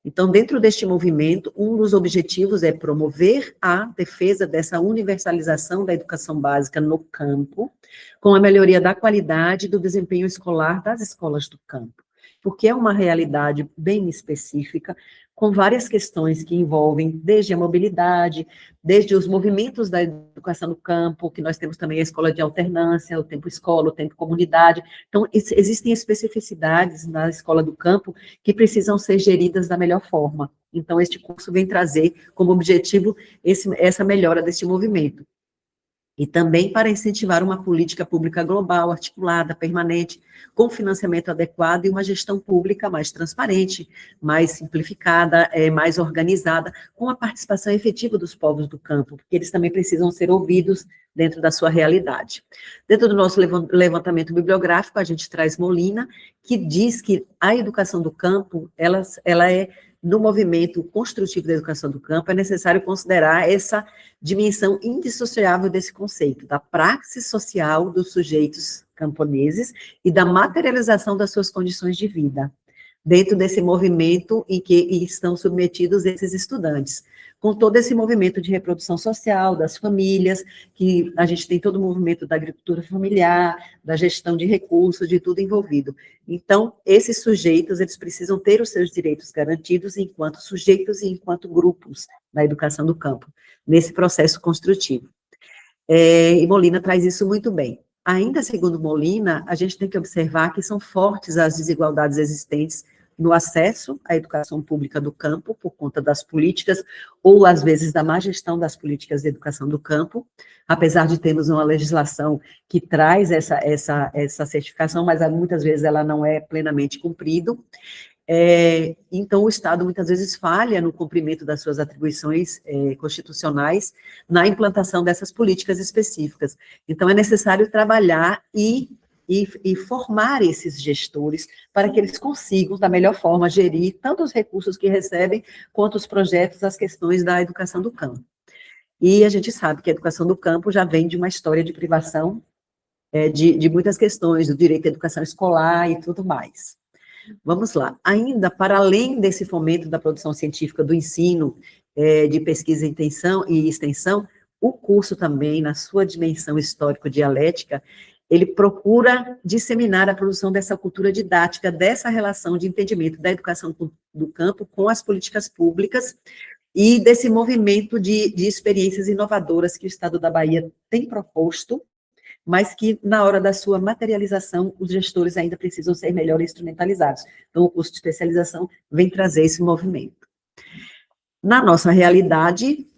Então, dentro deste movimento, um dos objetivos é promover a defesa dessa universalização da educação básica no campo, com a melhoria da qualidade do desempenho escolar das escolas do campo, porque é uma realidade bem específica, com várias questões que envolvem desde a mobilidade, desde os movimentos da educação do campo, que nós temos também a escola de alternância, o tempo escola, o tempo comunidade. Então, existem especificidades na escola do campo que precisam ser geridas da melhor forma. Então, este curso vem trazer como objetivo essa melhora deste movimento. E também para incentivar uma política pública global, articulada, permanente, com financiamento adequado e uma gestão pública mais transparente, mais simplificada, mais organizada, com a participação efetiva dos povos do campo, porque eles também precisam ser ouvidos dentro da sua realidade. Dentro do nosso levantamento bibliográfico, a gente traz Molina, que diz que a educação do campo, ela é, no movimento construtivo da educação do campo, é necessário considerar essa dimensão indissociável desse conceito, da praxis social dos sujeitos camponeses e da materialização das suas condições de vida, dentro desse movimento em que estão submetidos esses estudantes, com todo esse movimento de reprodução social, das famílias, que a gente tem todo o movimento da agricultura familiar, da gestão de recursos, de tudo envolvido. Então, esses sujeitos, eles precisam ter os seus direitos garantidos enquanto sujeitos e enquanto grupos na educação do campo, nesse processo construtivo. E Molina traz isso muito bem. Ainda segundo Molina, a gente tem que observar que são fortes as desigualdades existentes no acesso à educação pública do campo, por conta das políticas, ou às vezes da má gestão das políticas de educação do campo, apesar de termos uma legislação que traz essa certificação, mas muitas vezes ela não é plenamente cumprida. Então, o Estado muitas vezes falha no cumprimento das suas atribuições constitucionais na implantação dessas políticas específicas. Então, é necessário trabalhar e formar esses gestores para que eles consigam, da melhor forma, gerir tanto os recursos que recebem, quanto os projetos, as questões da educação do campo. E a gente sabe que a educação do campo já vem de uma história de privação de muitas questões, do direito à educação escolar e tudo mais. Vamos lá. Ainda, para além desse fomento da produção científica do ensino, de pesquisa e extensão, o curso também, na sua dimensão histórico-dialética, ele procura disseminar a produção dessa cultura didática, dessa relação de entendimento da educação do campo com as políticas públicas e desse movimento de experiências inovadoras que o Estado da Bahia tem proposto, mas que, na hora da sua materialização, os gestores ainda precisam ser melhor instrumentalizados. Então, o curso de especialização vem trazer esse movimento. Na nossa realidade,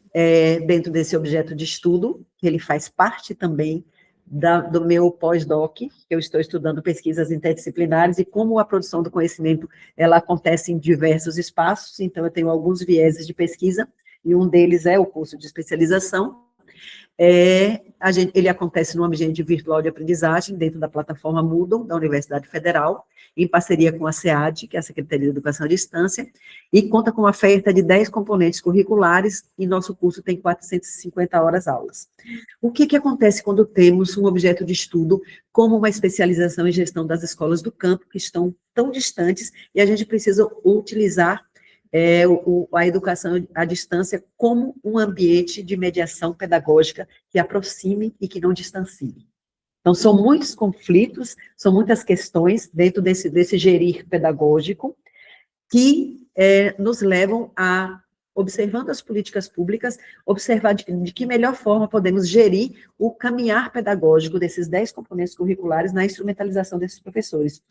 dentro desse objeto de estudo, ele faz parte também do meu pós-doc, que eu estou estudando pesquisas interdisciplinares e como a produção do conhecimento, ela acontece em diversos espaços, então eu tenho alguns vieses de pesquisa, e um deles é o curso de especialização. Ele acontece no ambiente virtual de aprendizagem, dentro da plataforma Moodle, da Universidade Federal, em parceria com a SEAD, que é a Secretaria de Educação à Distância, e conta com uma oferta de 10 componentes curriculares, e nosso curso tem 450 horas-aulas. O que acontece quando temos um objeto de estudo como uma especialização em gestão das escolas do campo, que estão tão distantes, e a gente precisa utilizar a educação à distância como um ambiente de mediação pedagógica que aproxime e que não distancie. Então, são muitos conflitos, são muitas questões dentro desse gerir pedagógico que nos levam a, observando as políticas públicas, observar de que melhor forma podemos gerir o caminhar pedagógico desses 10 componentes curriculares na instrumentalização desses professores.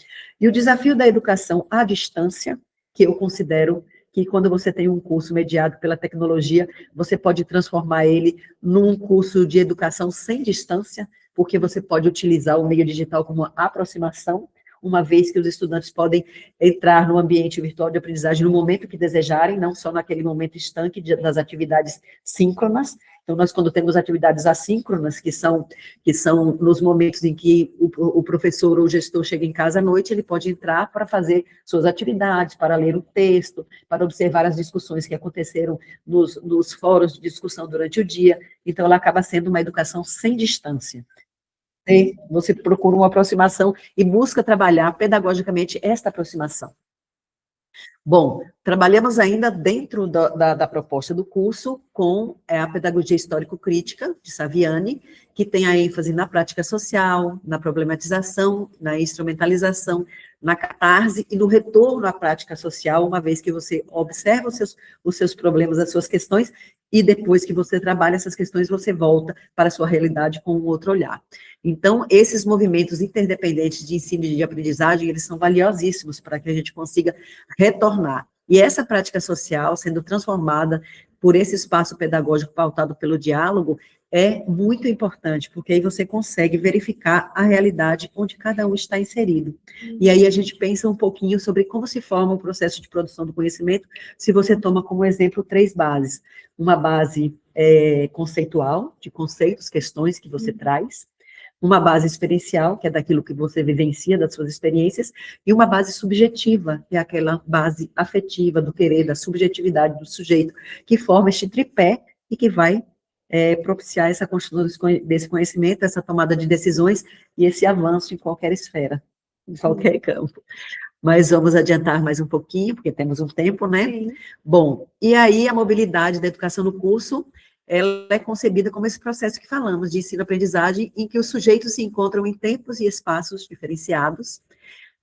E o desafio da educação à distância, que eu considero que quando você tem um curso mediado pela tecnologia, você pode transformar ele num curso de educação sem distância, porque você pode utilizar o meio digital como uma aproximação, uma vez que os estudantes podem entrar no ambiente virtual de aprendizagem no momento que desejarem, não só naquele momento estanque das atividades síncronas. Então, nós, quando temos atividades assíncronas, que são nos momentos em que o professor ou o gestor chega em casa à noite, ele pode entrar para fazer suas atividades, para ler o texto, para observar as discussões que aconteceram nos fóruns de discussão durante o dia. Então, ela acaba sendo uma educação sem distância. Você procura uma aproximação e busca trabalhar pedagogicamente esta aproximação. Bom, trabalhamos ainda dentro da proposta do curso com a pedagogia histórico-crítica de Saviani, que tem a ênfase na prática social, na problematização, na instrumentalização, na catarse e no retorno à prática social, uma vez que você observa os seus problemas, as suas questões, e depois que você trabalha essas questões, você volta para a sua realidade com um outro olhar. Então, esses movimentos interdependentes de ensino e de aprendizagem, eles são valiosíssimos para que a gente consiga retornar. E essa prática social, sendo transformada por esse espaço pedagógico pautado pelo diálogo, é muito importante, porque aí você consegue verificar a realidade onde cada um está inserido. E aí a gente pensa um pouquinho sobre como se forma o processo de produção do conhecimento, se você toma como exemplo 3 bases. Uma base conceitual, de conceitos, questões que você traz, uma base experiencial, que é daquilo que você vivencia, das suas experiências, e uma base subjetiva, que é aquela base afetiva, do querer, da subjetividade do sujeito, que forma este tripé e que vai propiciar essa construção desse conhecimento, essa tomada de decisões e esse avanço em qualquer esfera, em qualquer campo. Mas vamos adiantar mais um pouquinho, porque temos um tempo, né? Sim. Bom, e aí a mobilidade da educação no curso, ela é concebida como esse processo que falamos, de ensino-aprendizagem, em que os sujeitos se encontram em tempos e espaços diferenciados,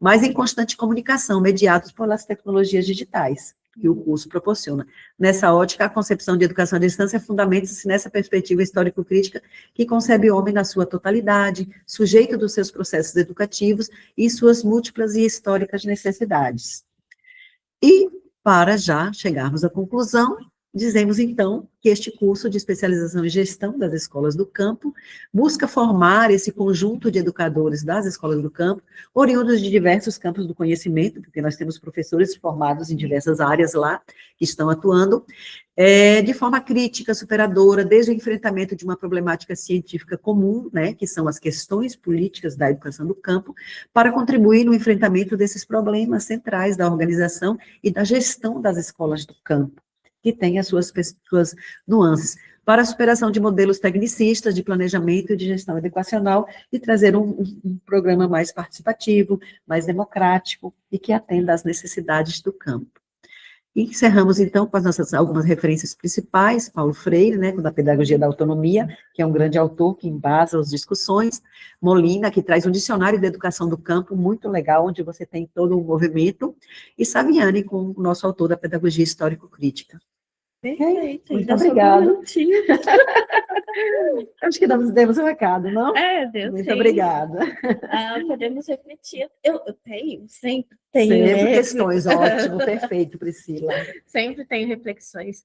mas em constante comunicação, mediados pelas tecnologias digitais que o curso proporciona. Nessa ótica, a concepção de educação à distância fundamenta-se nessa perspectiva histórico-crítica que concebe o homem na sua totalidade, sujeito dos seus processos educativos e suas múltiplas e históricas necessidades. E, para já chegarmos à conclusão, dizemos, então, que este curso de especialização em gestão das escolas do campo busca formar esse conjunto de educadores das escolas do campo, oriundos de diversos campos do conhecimento, porque nós temos professores formados em diversas áreas lá, que estão atuando, de forma crítica, superadora, desde o enfrentamento de uma problemática científica comum, né, que são as questões políticas da educação do campo, para contribuir no enfrentamento desses problemas centrais da organização e da gestão das escolas do campo, que tem as suas nuances, para a superação de modelos tecnicistas de planejamento e de gestão educacional e trazer um programa mais participativo, mais democrático e que atenda às necessidades do campo. E encerramos, então, com as nossas algumas referências principais, Paulo Freire, né, da Pedagogia da Autonomia, que é um grande autor que embasa as discussões, Molina, que traz um dicionário de educação do campo muito legal, onde você tem todo o movimento, e Saviani, com o nosso autor da Pedagogia Histórico-Crítica. Perfeito. Muito obrigada. Acho que demos um recado, não? Deus. Muito obrigada. Podemos refletir. Eu tenho, sempre tenho. Sempre questões, ótimo, perfeito, Priscila. Sempre tenho reflexões.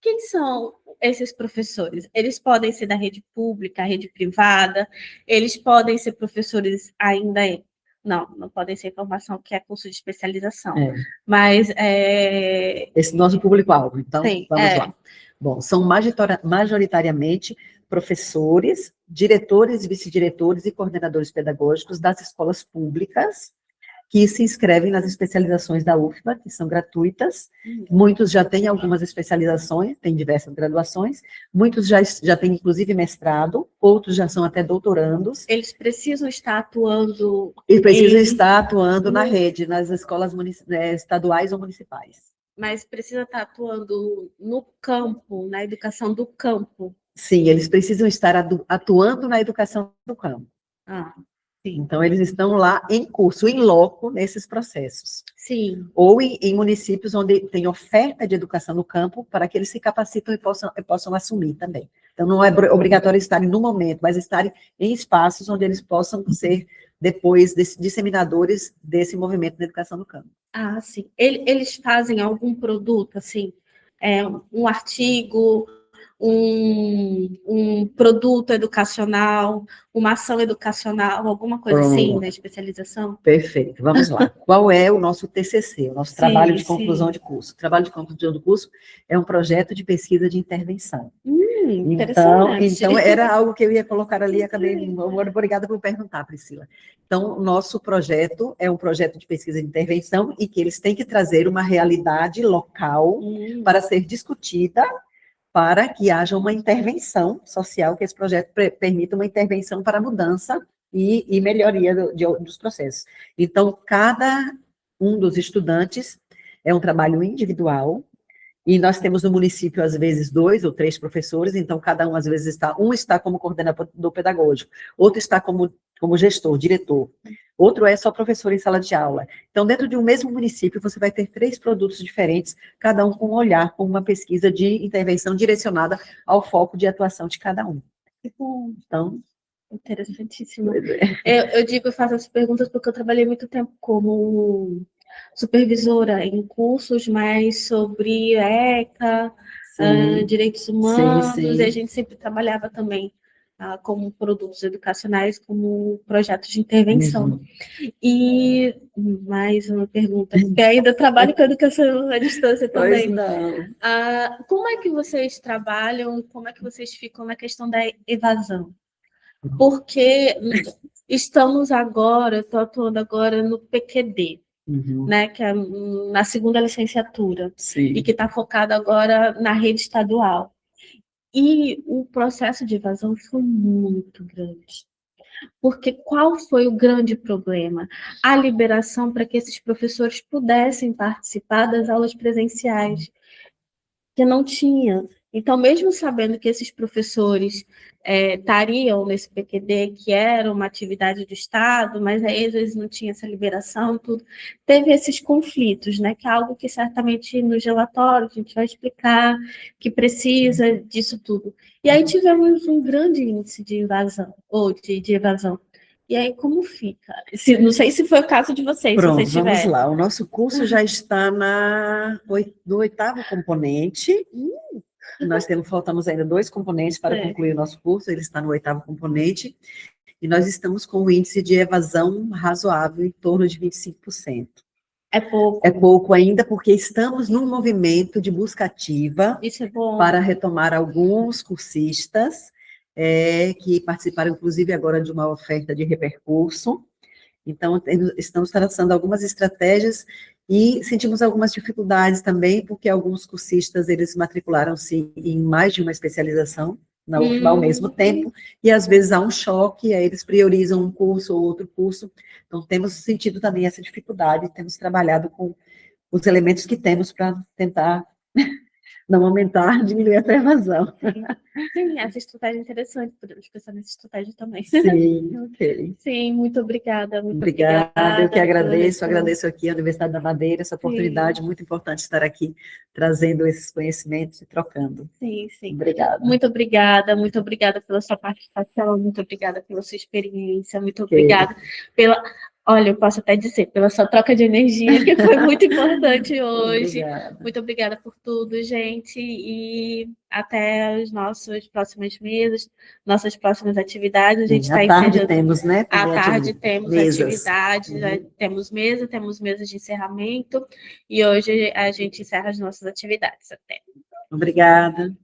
Quem são esses professores? Eles podem ser da rede pública, rede privada, eles podem ser professores ainda Não podem ser formação que é curso de especialização. Mas esse nosso público-alvo, então, sim, vamos lá. Bom, são majoritariamente professores, diretores, vice-diretores e coordenadores pedagógicos das escolas públicas que se inscrevem nas especializações da UFBA, que são gratuitas. Muitos já têm algumas especializações, têm diversas graduações, muitos já têm, inclusive, mestrado, outros já são até doutorandos. Eles precisam estar atuando... Eles precisam estar atuando na rede, nas escolas estaduais ou municipais. Mas precisa estar atuando no campo, na educação do campo. Sim, eles precisam estar atuando na educação do campo. Sim. Então, eles estão lá em curso, em loco, nesses processos. Sim. Ou em municípios onde tem oferta de educação no campo, para que eles se capacitem e possam assumir também. Então, não é obrigatório estarem no momento, mas estarem em espaços onde eles possam ser, depois, disseminadores desse movimento da educação no campo. Sim. Eles fazem algum produto, assim, um artigo... Um produto educacional, uma ação educacional, alguma coisa assim, na especialização? Perfeito, vamos lá. Qual é o nosso TCC, o nosso trabalho de conclusão de curso? O trabalho de conclusão do curso é um projeto de pesquisa de intervenção. Então, era algo que eu ia colocar ali, acabei... Obrigada por perguntar, Priscila. Então, o nosso projeto é um projeto de pesquisa de intervenção e que eles têm que trazer uma realidade local para ser discutida, para que haja uma intervenção social, que esse projeto permita uma intervenção para a mudança e melhoria dos processos. Então, cada um dos estudantes é um trabalho individual, e nós temos no município, às vezes, 2 ou 3 professores, então cada um, às vezes, está como coordenador pedagógico, outro está como gestor, diretor, outro é só professor em sala de aula. Então, dentro de um mesmo município, você vai ter 3 produtos diferentes, cada um com um olhar, com uma pesquisa de intervenção direcionada ao foco de atuação de cada um. Então... Interessantíssimo. Eu faço essas perguntas porque eu trabalhei muito tempo como supervisora em cursos mais sobre ECA, direitos humanos, sim. e a gente sempre trabalhava também como produtos educacionais, como projetos de intervenção. E mais uma pergunta, porque ainda trabalho com educação à distância também. Pois não. Como é que vocês trabalham, como é que vocês ficam na questão da evasão? Porque estamos agora, estou atuando agora no PQD, né, que é na segunda licenciatura, e que está focado agora na rede estadual. E o processo de evasão foi muito grande. Porque qual foi o grande problema? A liberação para que esses professores pudessem participar das aulas presenciais, que não tinha. Então, mesmo sabendo que esses professores estariam nesse PQD, que era uma atividade do Estado, mas aí às vezes não tinha essa liberação, tudo, teve esses conflitos, né? Que é algo que certamente nos relatórios a gente vai explicar, que precisa disso tudo. E aí tivemos um grande índice de invasão, ou de evasão. E aí, como fica? Não sei se foi o caso de vocês, Pronto, se vocês tiverem. vamos lá. O nosso curso já está no 8º componente. Nós faltamos ainda 2 componentes para concluir o nosso curso, ele está no 8º componente, e nós estamos com um índice de evasão razoável, em torno de 25%. É pouco. É pouco ainda, porque estamos num movimento de busca ativa. Isso é bom. Para retomar alguns cursistas, que participaram, inclusive, agora de uma oferta de repercurso. Então, estamos traçando algumas estratégias e sentimos algumas dificuldades também, porque alguns cursistas, eles matricularam-se em mais de uma especialização ao mesmo tempo, e às vezes há um choque, aí eles priorizam um curso ou outro curso. Então, temos sentido também essa dificuldade, temos trabalhado com os elementos que temos para tentar não aumentar, diminuir a evasão. Sim, essa estratégia é interessante, podemos pensar nessa estratégia também. Sim, ok. Sim, muito obrigada. Muito obrigada, eu que agradeço aqui a Universidade da Madeira, essa oportunidade, muito importante estar aqui, trazendo esses conhecimentos e trocando. Sim. Obrigada. Muito obrigada pela sua participação, muito obrigada pela sua experiência, muito obrigada pela... Olha, eu posso até dizer, pela sua troca de energia, que foi muito importante hoje. Obrigada. Muito obrigada por tudo, gente, e até as nossas próximas mesas, nossas próximas atividades. A gente está encerrando. À tarde temos, né? À tarde temos mesas. Atividades, temos mesas de encerramento, e hoje a gente encerra as nossas atividades. Até. Obrigada.